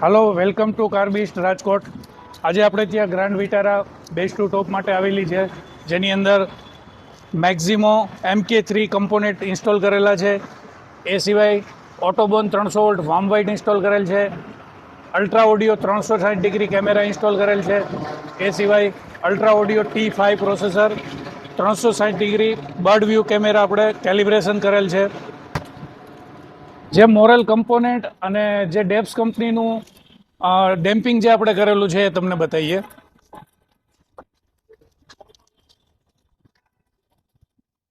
Hello, welcome to car Beast Rajkot. આજે આપણે ત્યાં ગ્રાન્ડ વિટારા બેઝ ટુ ટોપ માટે આવેલી છે, જેની અંદર મેક્ઝિમો MK3 કમ્પોનેન્ટ ઇન્સ્ટોલ કરેલા છે. એ સિવાય ઓટોબોન 300V વાર્મ વાઇડ ઇન્સ્ટોલ કરેલ છે. અલ્ટ્રા ઓડિયો 360° કેમેરા ઇન્સ્ટોલ કરેલ છે. એ સિવાય ultra audio T5 processor, 360° bird view camera આપણે કેલિબ્રેશન કરેલ છે. જે મોરલ કમ્પોનેન્ટ અને જે ડેપ્સ કંપનીનું ડેમ્પિંગ જે આપણે કરેલું છે એ તમને બતાવીએ.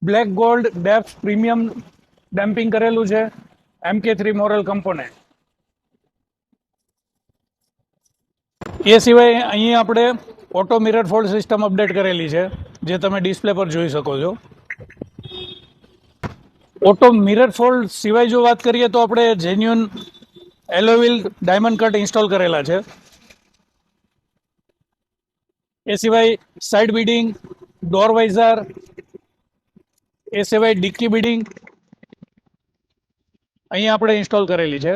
બ્લેક ગોલ્ડ ડેપ્સ પ્રીમિયમ ડેમ્પિંગ કરેલું છે, MK3 મોરલ કમ્પોનેન્ટ. એ સિવાય અહીં આપણે auto mirror fold system update કરેલી છે, જે તમે ડિસ્પ્લે પર જોઈ શકો છો. ઓટો મિરર ફોલ્ડ સિવાય જો વાત કરીએ તો આપણે જેન્યુઅન એલોવિલ ડાયમંડ કટ ઇન્સ્ટોલ કરેલા છે. એ સિવાય સાઇડ બીડિંગ, ડોર વાઇઝર, એ સિવાય ડિક્કી બીડિંગ અહીં આપણે ઇન્સ્ટોલ કરેલી છે.